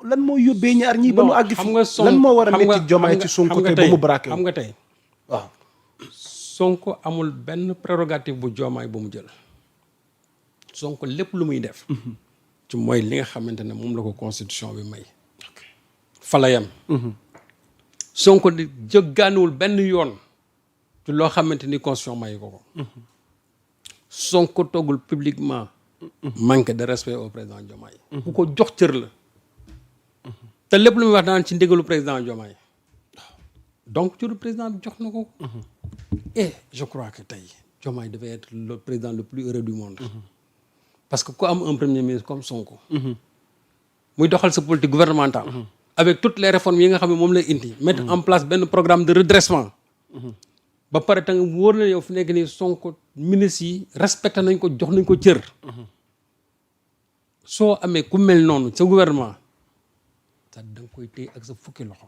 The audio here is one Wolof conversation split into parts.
lan moo yóbbee ñaar ñii ba nu àgg fi lan moo war a métti Diomaye ci Sonko te ba mu braqué xam nga tey waaw Sonko amul benn prérogative bu Diomaye bu mu jël Sonko lépp lu muy def ci mooy li nga xamante ne moom la ko constitution bi may fa la yem Sonko di jëggaaniwul benn yoon ci loo xamante ni constitution may ko Sonko toggul publiquement manque de respect au président Diomaye ku ko jox cër la te lépp lu muy wax daan ci ndigalu président Diomaye donc cëru président bi jox na ko et je crois que tey Diomaye devait être le président le plus heureux du monde parce que ku am un premier ministre comme Sonko muy doxal sa politique gouvernementale avec toutes les réformes yi nga xam ne moom lay indi mettre en place benn programme de redressement ba pare te nga wóor na yow fi nekk nii Sonko ministres yi respecté nañ ko jox nañ ko cër soo amee ku mel noonu sa gouvernement da nga koy téye ak sa fukki loxo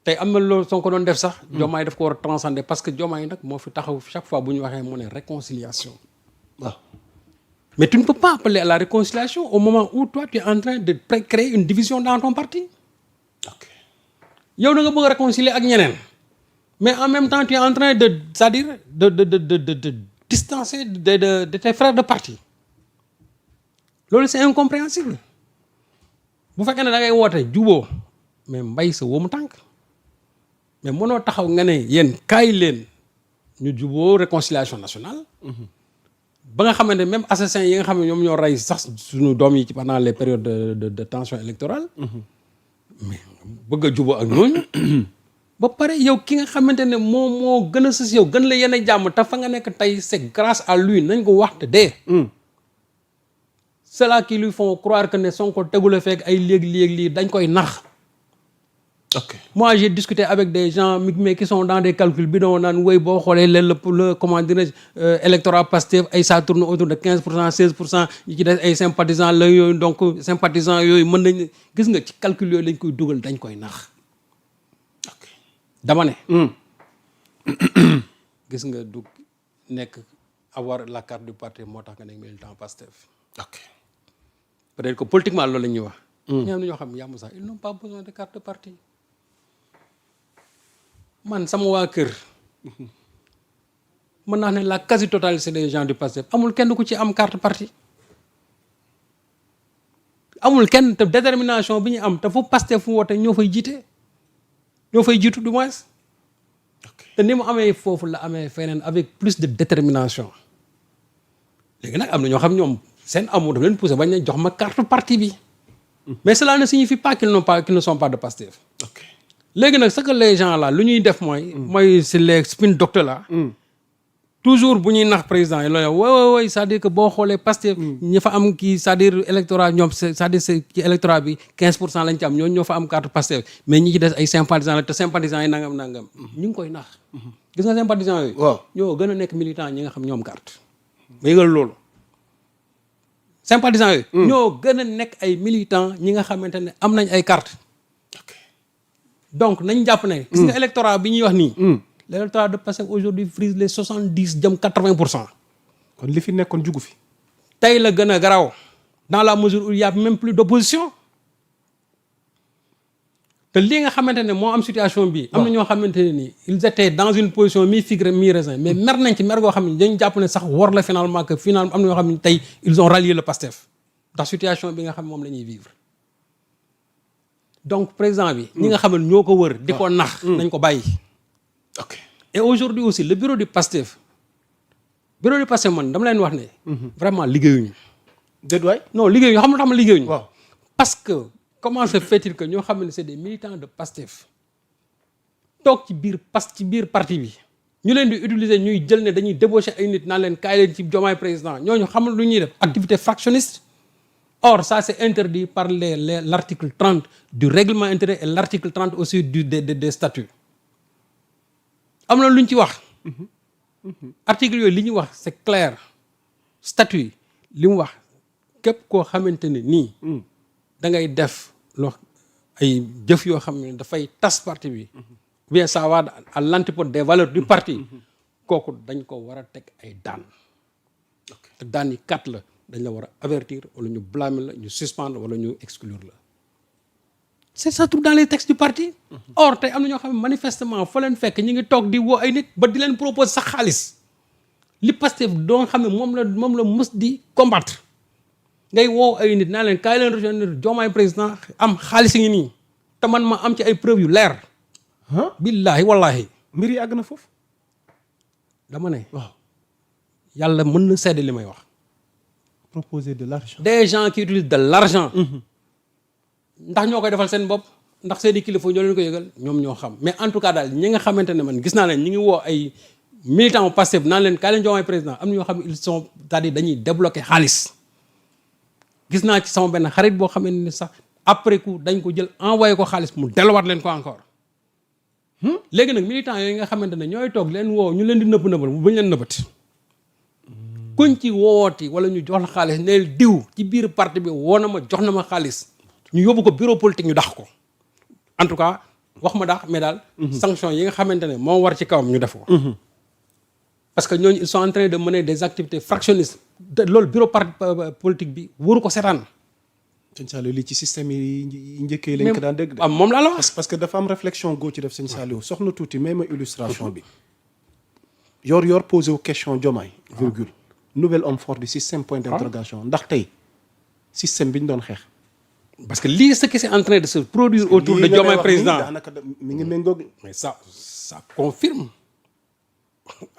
tey am na loolu Sonko doon def sax Diomaye daf ko war a transcender parce que Diomaye nag moo fi taxaw chaque fois bu ñu waxee mu ne réconciliation waaw mais tu ne peux pas appeler à la réconciliation au moment où toi tu es en train de créer une division dans ton parti yow da nga bëgg a réconcilier ak ñeneen mais en même temps tu es en train de c'est-à-dire de distancer de tes frères de parti loolu c'est incompréhensible bu fekkee ne da ngay woote juboo mais mbay sa wóomu tànk mais mënoo taxaw nga ne yéen kaay leen ñu juboo réconciliation nationale ba nga xamante même assassins yi nga xam ne ñoom ñoo rey sax suñu doom yi ci pendant les périodes de tension électorale mais bëgg a juboo ak ñooñu ba pare yow ki nga xamante ne moo gën a sës yow gën la yenn jàmm te fa nga nekk tey c'est grâce à lui nañ ko wax te dee ceux-là qui lui font croire que ne Sonko tegula fekk ay léegi dañ koy nax moi j'ai discuté avec des gens mais qui sont dans des calculs bi doon naan woy boo xoolee le comment dirais-je électorat Pastef ay ça tourne autour de 15% 16% yi ci des ay sympathisants la yooyu donc sympathisants yooyu mën nañ gis nga ci calcul yooyu lañ koy dugal dañ koy nax dama ne gis nga du nekk avoir la carte du parti moo tax nga nekk militant Pastef peut-être que politiquement loolu la ñuy wax ñoom ñoo xam yàmm sax ils n'ont pas besoin de carte de parti man sama waa kër mën naa ne la quasi totalité des gens du Pastef amul kenn ku ci am carte parti amul kenn te détermination bi ñu am te fu Pastef fu woote ñoo fay jiite ñoo fay jiitu du moins te ni mu amee foofu la amee feneen avec plus de détermination léegi nag am na ñoo xam ñoom seen amour daf leen poussé bañ ne jox ma carte parti bi mais cela ne signifie pas qu'ils ne sont pas de Pastef léegi nag ce que les gens là lu ñuy def mooy c'est les spin docteurs là toujours bu ñuy nax président yi loolu way c'est-à-dire que boo xoolee Pastef ñi fa am kii c'est-à-dire électorat ñoom c'est-à-dire ci électorat bi 15% lañ ci am ñooñu ñoo fa am carte Pastef mais ñi ci des ay sympathisants la te sympathisants yi nangam ñu ngi koy nax gis nga sympathisants yooyu waaw ñoo gën a nekk militant ñi nga xam ñoom carte ma yëgal loolu sympathisants yooyu ñoo gën a nekk ay militants ñi nga xamante ne am nañ ay carte donc nañ jàpp ne gis nga électorat bi ñuy wax nii l'électorat de Pastef aujourd'hui frise les 70 jëm 80%. kon li fi nekkoon jugu fi. tey la gën a garaaw dans la mesure où il y a même plus d'opposition te lii nga xamante ne moo am situation bi am na ñoo xamante ne nii ils étaient dans une position mi-figue mi-raisin mais mer nañ ci mer goo xam ne dañ jàpp ne sax war la finalement que finalement am na ñoo xam ne tey ils ont rallié le Pastef ndax situation bi nga xam moom la ñuy vivre donc président bi ñi nga xam ne ñoo ko wër di ko nax nañ ko bàyyi. ok et aujourd'hui aussi le bureau du Pastef man dama leen wax ne. vraiment liggéeyuñu. déet waay non liggéeyuñu xam nga tax ma liggéeyuñu. waaw parce que comment se fait-il que ñoo xam ne c'est des militants de Pastef toog ci biir parti bi ñu leen di utiliser ñuy jël ne dañuy débaucher ay nit naan leen kaay leen ci Diomaye président ñooñu xamul lu ñuy def activité fractionniste. Or ça c'est interdit par l'article 30 du règlement intérieur et l'article 30 aussi des statuts. am na lu ñu ci wax article yooyu li ñu wax c'est clair statut li mu wax képp koo xamante ne nii da ngay def loo ay jëf yoo xam ne dafay tas parti bi bien ça va à l'antipode des valeurs du parti kooku dañ ko war a teg ay daan te daan yi 4 la dañ la war a avertir wala ñu blâmer la ñu suspendre wala ñu exclure la. c'est ça tout dans les textes du parti. or tey am na ñoo xam ne manifestement fa leen fekk ñi ngi toog di woo ay nit ba di leen proposer sax xaalis li Pastef doon xam ne moom la mës di combattre ngay woo ay nit naa leen kaay leen rejoindre Diomaye président am xaalis ngi nii te man ma am ci ay preuves yu leer. billaahi wallaahi. mbir yi àgg na foofu. dama ne. waaw yàlla mën na seede li may wax. proposer de l'argent. des gens qui utilisent de l'argent. ndax ñoo koy defal seen bopp ndax seen i kilifa ñoo leen ko yëgal ñoom ñoo xam mais en tout cas daal ñi nga xamante ne man gis naa leen ñi ngi woo ay militants Pastef naan leen kaay leen Diomaye président am na ñoo xam ne ils sont c'est-à-dire dañuy débloquer xaalis. gis naa ci sama benn xarit boo xamante ni sax après coup dañ ko jël envoyé ko xaalis mu delluwaat leen ko encore. léegi nag militants yooyu nga xamante ne ñooy toog leen woo ñu leen di nëbb nëbbal buñ leen nëbbati. kuñ ci wooti wala ñu jox la xaalis neel diw ci biir parti bi woo na ma jox na ma xaalis. ñu yóbbu ko bureau politique ñu dax ko en tout cas wax ma dax mais daal. sanction yi nga xamante ne moo war ci kawam ñu def ko. parce que ñooñu ils sont en train de mener des activités fractionnistes te loolu bureau parti politique bi waru ko seetaan. sëñ Saliou lii ci système yi njëkkee lañ ko daan dégg. moom laa la wax parce que dafa am réflexion goo ci def sëñ Saliou soxna tuuti même illustration bi. yor posé wu question Diomaye. virgule nouvel homme fort du système point d'interrogation ndax tey système bi ñu doon xeex. parce que lii ce qui est en train de se produire autour de Diomaye président daanaka mi ngi méngoog. mais ça confirme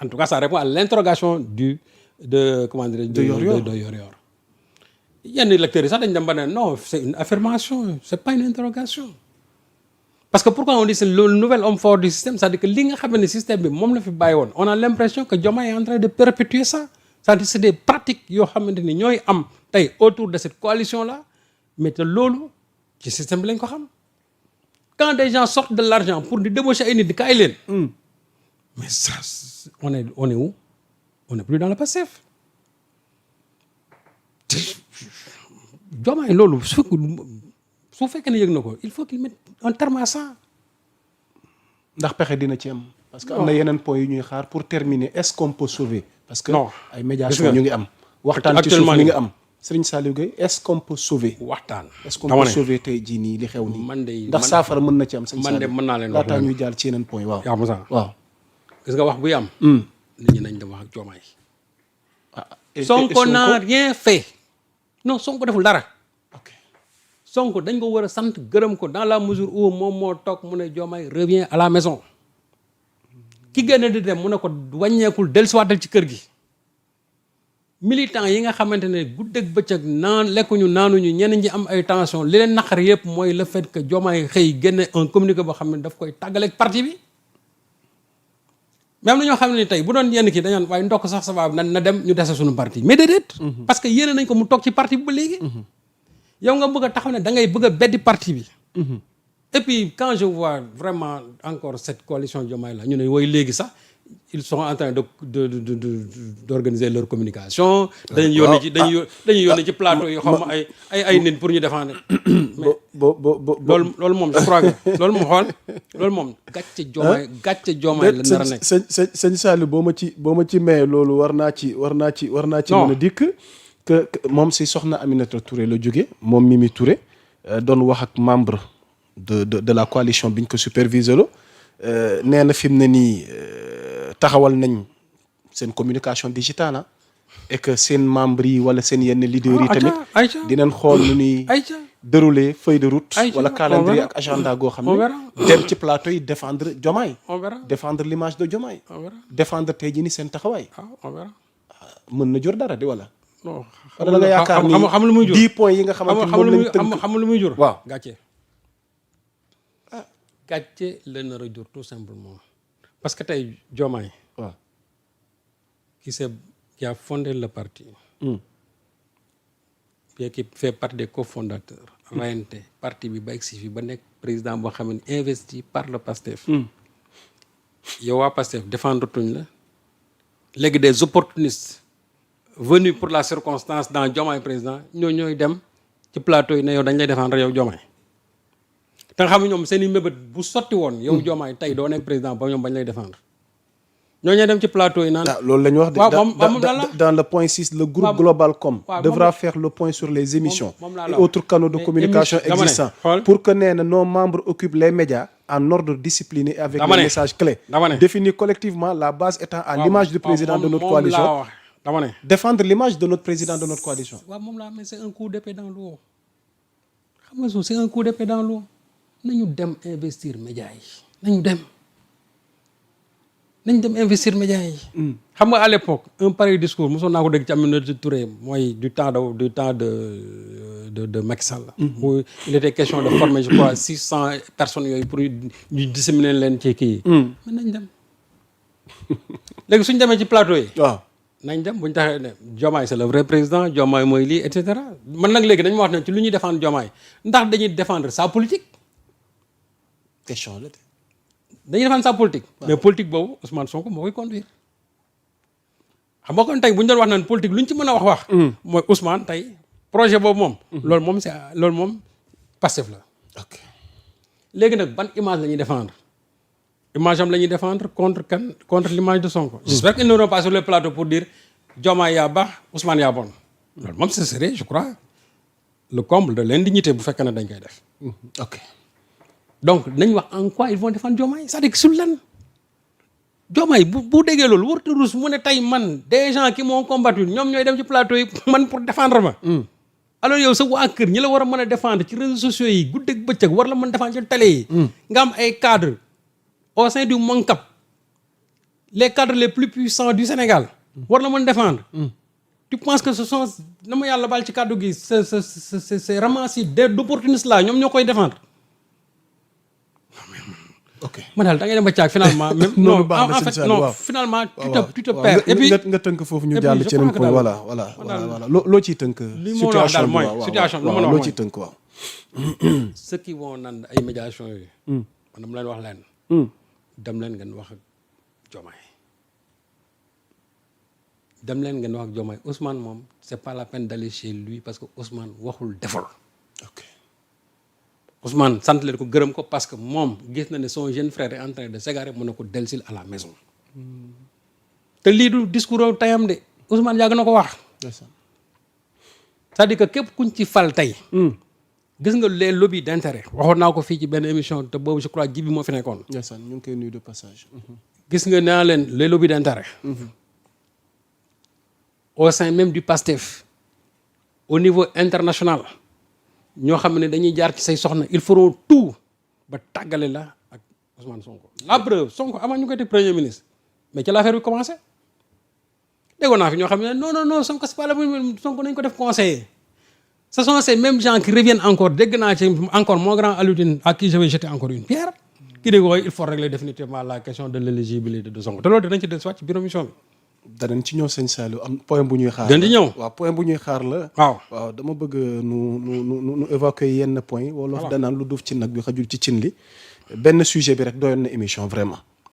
en tout cas ça répond à l'interrogation de Yoor. yenn lecteurs yi sax dañ dem ba ne non c'est une affirmation c'est pas une interrogation parce que pourquoi on dit c'est le nouvel homme fort du système c'est-à-dire que li nga xam ne système bi moom la fi bàyyi woon on a l'impression que Diomaye est en train de perpétuer ça c'est-à-dire c'est des pratiques yoo xamante ni ñooy am tey autour de cette coalition là mais te loolu ci système bi lañ ko xam quand des gens sortent de l'argent pour di débaucher ay nit di kaay leen mais ça on est où on est plus dans le Pastef Diomaye loolu su fekkee ne yëg na ko il faut qu'il mette un terme à ça. ndax pexe dina ci am. parce que am na yeneen points yu ñuy xaar pour terminer est-ce qu'on peut sauver. parce que ay médiation ñu ngi am. waxtaan ci suuf mi ngi am. Serigne Saliou Gueye est-ce qu'on peut sauver. waxtaan est-ce qu'on peut sauver tey jii nii li xew nii. man de ndax saafara mën na ci am. man de mën naa leen wax laataa ñuy jàll ci yeneen point waaw. yaa Moussa waaw. gis nga wax buy am. nit ñi nañ dem wax ak Diomaye. Sonko n'a rien fait. non Sonko deful dara. ok Sonko dañ ko war a sant gërëm ko dans la mesure où moom moo toog mu ne Diomaye revient à la maison. ki gën a di dem mu ne ko wàññeekul dellusiwaatal ci kër gi. militants yi nga xamante ne guddeeg bëccëg lekkuñu naanuñu ñenn ñi am ay tension li leen naqar yëpp mooy le fait que Diomaye xëy génne un communiqué boo xam ne daf koy tàggaleeg parti bi. mais am na ñoo xam ne tey bu doon yenn kii dañoon waaye ndokk sax sa na dem ñu dese suñu parti mais déedéet. parce que yéene nañ ko mu toog ci parti bi ba léegi. yow nga bëgg a taxaw ne da ngay bëgg a beddi parti bi. et puis quand je vois vraiment encore cette coalition Diomaye là ñu ne wooy léegi sax ils sont en train d'organiser leur communication. dañuy yónni ci plateau yi xaw ma ay nit pour ñu défendre. mais loolu moom je crois que loolu moom xool loolu moom gàcce Diomaye la nar a nekk. sëñ Saliou boo ma ci maye loolu war naa ci mën a dikk que moom si soxna Aminata Touré la jóge moom Mimi Touré doon wax ak membre de la coalition biñ ko superviser lo nee na fi mu ne nii taxawal nañ seen communication digitale et que seen membres yi wala seen yenn leaders yi tamit dinañ xool nu ñuy dérouler feuille de route wala calendrier ak agenda goo xam ne dem ci plateau yi défendre Diomaye défendre l'image de Diomaye défendre tey jii ni seen taxawaay mën na jur dara di wala wala da nga yaakaar ni xam lu muy jur 10 points yi nga xamante moom lañ tënk xam lu muy jur waaw gàcce la nar a jur tout simplement parce que tey Diomaye waaw qui a fondé le parti puis qui fait partie des cofondateurs rayante parti bi ba egsi fi ba nekk président boo xam ne investi par le PASTEF yow waa PASTEF défendre tuñ la léegi des opportunistes venus pour la circonstance dans Diomaye président ñooy dem ci plateau yi ne yow dañ lay défendre yow Diomaye te nga xam ne ñoom seen i mébét bu sotti woon yow Diomaye tey doo nekk président ba ñoom bañ lay défendre ñooñu dem ci plateau yi naan. loolu la ñu wax de. Dans le point 6 le groupe Globalcom devra faire le point sur les émissions et autres canaux de communication existants pour que nee na nos membres occupent les médias en ordre discipliné et avec des messages clés définir collectivement la base étant à l'image du président de notre coalition défendre l'image de notre président de notre coalition. waaw moom laa mais c'est un coup d'épée dans l'eau xam nga c'est un coup d'épée dans l'eau nañu dem investir médias yi nañu dem investir médias yi. xam nga à l'époque un pareil discours mosoon naa ko dégg ci Aminata Touré mooy du temps de Macky Sall. où il était question de former je crois 600 personnes yooyu pour ñu disséminer leen ci kii yi. mais nañ dem léegi suñ demee ci plateau yi. waaw nañ dem bu ñu taxee ne Diomaye c'est le vrai président Diomaye mooy lii et cetera man nag léegi dañ ma wax ne ci lu ñuy défendre Diomaye ndax dañuy défendre sa politique. question la. dañuy défendre sa politique. mais politique boobu Ousmane Sonko moo koy conduire. xam nga kon tey bu ñu doon wax naan politique lu ñu ci mën a wax. mooy Ousmane tey projet boobu moom. loolu moom Pastef la. ok léegi nag ban image la ñuy défendre image am la ñuy défendre contre l'image de Sonko. j'espère qu'ils n'auront pas sur le plateau pour dire Diomaye yaa baax Ousmane yaa bon. loolu moom ce serait je crois le comble de l'indignité bu fekkee ne dañ koy def. ok. donc nañ wax en quoi ils vont défendre Diomaye c'est-à-dire que sur lan Diomaye bu déggee loolu warut a ruus mu ne tey man des gens qui m'ont combattu ñoom ñooy dem ci plateau yi man pour défendre ma. alors yow sa waa kër ñi la war a mën a défendre ci réseaux sociaux yi guddeeg bëccëg war la mën a défendre ci télé yi. nga am ay cadres au sein du MONCAP les cadres les plus puissants du Sénégal. war la mën a défendre. tu penses que ce sont na ma yàlla baal ci kàddu gi c'est ramassis d'opportunistes là ñoom ñoo koy défendre. ok man daal da ngay dem ba caag finalement. même non en fait non finalement. tu te perds et puis nga tënk foofu ñu jàll ci yeneen point voilà loo ciy tënk. situation bi waaw loo ciy tënk waaw. ceux qui vont naan ay médiation yooyu. man dama leen wax leen. dem leen ngeen wax ak Diomaye. dem leen ngeen wax ak Diomaye Ousmane moom c'est pas la peine d'aller chez lui parce que Ousmane waxul deful. ok. Ousmane sant leen ko gërëm ko parce que moom gis na ne son jeune frère est en train de s'égarer mën na ko dellusil à la maison. te lii du discours tayam de Ousmane yàgg na ko wax. c'est-à-dire que képp kuñ ci fal tey. gis nga les lobbies d'intérêt. waxoon naa ko fii ci benn émission te boobu je crois Djibi moo fi nekkoon. ñu ngi koy nuyu de passage. gis nga naa leen les lobbies d'intérêt. au sein même du PASTEF. au niveau international. ñoo xam ne dañuy jaar ci say soxna ils feront tout ba tàggale la ak Ousmane Sonko. la preuve Sonko avant ñu koy teg premier ministre mais ci l'affaire bi commencé déggoon naa fi ñoo xam ne non Sonko c'est pas la Sonko nañ ko def conseiller. ce sont ces mêmes gens qui reviennent encore dégg naa ci encore mon grand Alioune à qui je vais jeter encore une pierre. ki dégg il faut régler définitivement la question de l'éligibilité de Sonko te loolu dinañ ci dellusiwaat ci bureau mission bi. danañ ci ñëw sëñ Saliou am point bu ñuy xaar. dañ di ñëw waaw point bu ñuy xaar la. waaw dama bëgg nu évacuer yenn point wolof danaan lu duuf ci nag bi xajul ci cin li benn sujet bi rek doyoon na émission vraiment.